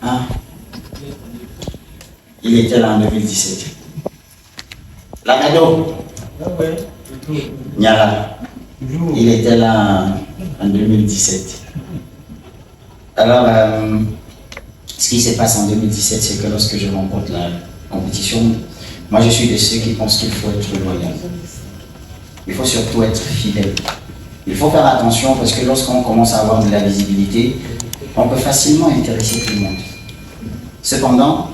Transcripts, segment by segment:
Hein? Il était là en 2017. La cadeau. Niala. Il était là en 2017. Alors, ce qui se passe en 2017, c'est que lorsque je remporte la compétition, moi je suis de ceux qui pensent qu'il faut être loyal. Il faut surtout être fidèle. Il faut faire attention parce que lorsqu'on commence à avoir de la visibilité, on peut facilement intéresser tout le monde. Cependant,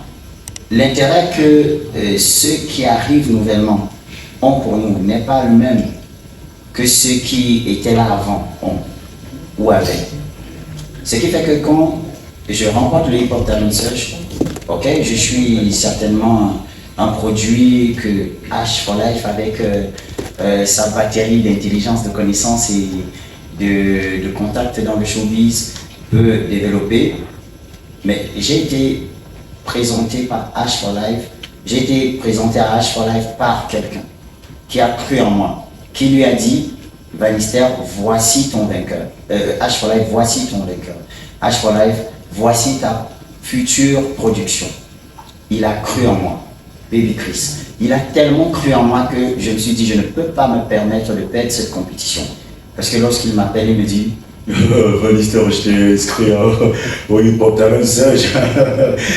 l'intérêt que ceux qui arrivent nouvellement ont pour nous n'est pas le même que ceux qui étaient là avant ont ou avaient. Ce qui fait que quand je remporte le Hip Hop Talent Search, ok, je suis certainement un produit que H4Life avec sa batterie d'intelligence, de connaissances et de contacts dans le showbiz peut développer. Mais j'ai été présenté par H4Life, j'ai été présenté à H4Life par quelqu'un qui a cru en moi, qui lui a dit: Vanister, voici ton vainqueur. H4Life, voici ton vainqueur. H4Life, voici ta future production. Il a cru en moi, Baby Chris. Il a tellement cru en moi que je me suis dit: je ne peux pas me permettre de perdre cette compétition. Parce que lorsqu'il m'appelle, il me dit: Vanister, je t'ai inscrit au Hip Hop Talent Search.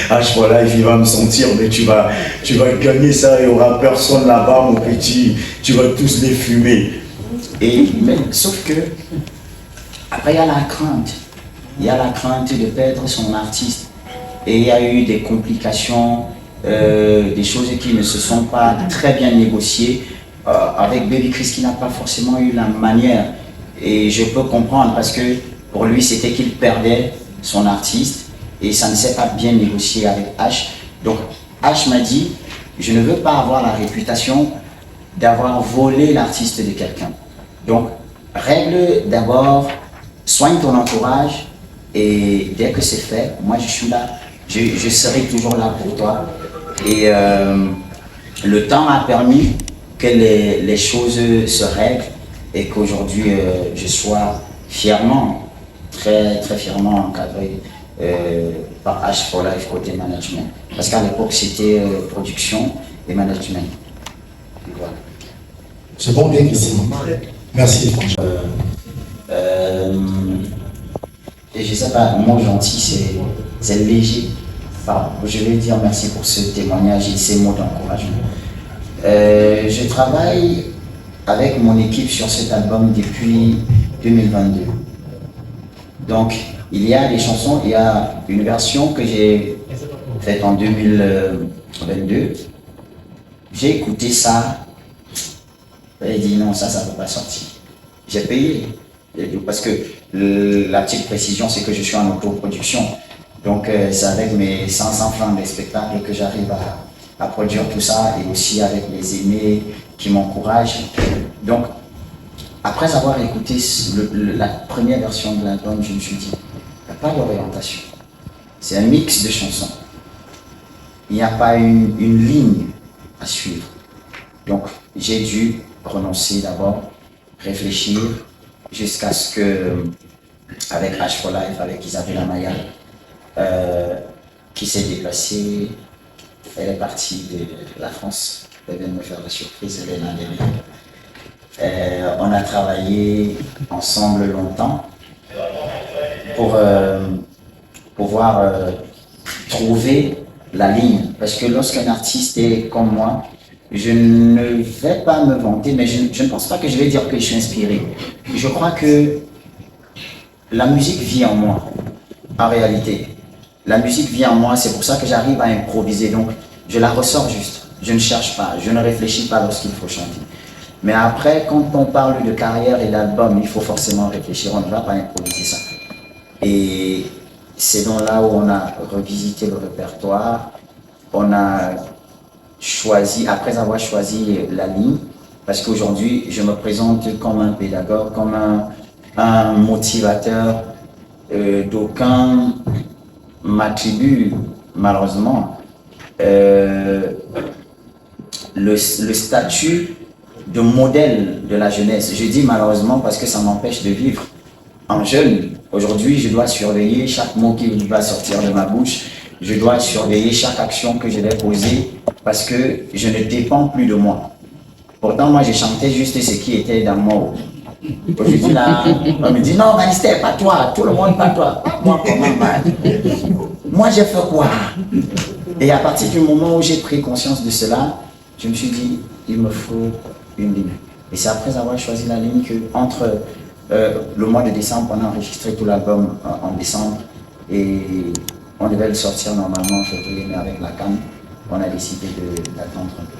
H4Life, il va me sentir, mais tu vas gagner ça, il n'y aura personne là-bas, mon petit. Tu vas tous les fumer. Sauf que, après, il y a la crainte. Il y a la crainte de perdre son artiste. Et il y a eu des complications, des choses qui ne se sont pas très bien négociées avec Baby Chris, qui n'a pas forcément eu la manière. Et je peux comprendre parce que pour lui, c'était qu'il perdait son artiste et ça ne s'est pas bien négocié avec H. Donc H m'a dit: je ne veux pas avoir la réputation d'avoir volé l'artiste de quelqu'un. Donc règle d'abord, soigne ton entourage et dès que c'est fait, moi je suis là, je serai toujours là pour toi. Et le temps a permis que les choses se règlent et qu'aujourd'hui je sois fièrement, très fièrement encadré par H4Life côté management. Parce qu'à l'époque c'était production et management. Voilà. C'est bon, bien, Christine. Merci. Et je sais pas, mon gentil, c'est léger. Enfin, je vais dire merci pour ce témoignage et ces mots d'encouragement. Je travaille avec mon équipe sur cet album depuis 2022. Donc, il y a des chansons, il y a une version que j'ai faite en 2022. J'ai écouté ça, et dit non, ça ne peut pas sortir. J'ai payé, parce que la petite précision, c'est que je suis en autoproduction. Donc, c'est avec mes 500 francs des spectacles que j'arrive à produire tout ça, et aussi avec les aînés qui m'encouragent. Donc, après avoir écouté la première version de l'album, je me suis dit: il n'y a pas d'orientation. C'est un mix de chansons. Il n'y a pas une ligne à suivre. Donc, j'ai dû renoncer d'abord, réfléchir, jusqu'à ce que, avec H4Life, avec Isabella Maya, qui s'est déplacée, elle est partie de la France, elle vient de me faire la surprise, elle est là derrière. On a travaillé ensemble longtemps pour pouvoir trouver la ligne. Parce que lorsqu'un artiste est comme moi, je ne vais pas me vanter, mais je ne pense pas que je vais dire que je suis inspiré. Je crois que la musique vit en moi, en réalité. La musique vit en moi, c'est pour ça que j'arrive à improviser. Donc, je la ressors juste. Je ne cherche pas, je ne réfléchis pas lorsqu'il faut chanter. Mais après, quand on parle de carrière et d'album, il faut forcément réfléchir, on ne va pas improviser ça. Et c'est donc là où on a revisité le répertoire, on a choisi, après avoir choisi la ligne, parce qu'aujourd'hui, je me présente comme un pédagogue, comme un motivateur, d'aucuns m'attribuent malheureusement le statut de modèle de la jeunesse. Je dis malheureusement parce que ça m'empêche de vivre. En jeune, aujourd'hui, je dois surveiller chaque mot qui va sortir de ma bouche je dois surveiller chaque action que je vais poser parce que je ne dépends plus de moi. Pourtant, moi, je chantais juste ce qui était dans moi. Aujourd'hui, là, on me dit, non, Manister, pas toi, tout le monde, pas toi. Moi, comment, man? Moi, j'ai fait quoi? Et à partir du moment où j'ai pris conscience de cela, je me suis dit, il me faut une ligne. Et c'est après avoir choisi la ligne que, entre le mois de décembre, on a enregistré tout l'album en décembre. Et on devait le sortir normalement en février, mais avec la canne, on a décidé d'attendre un peu.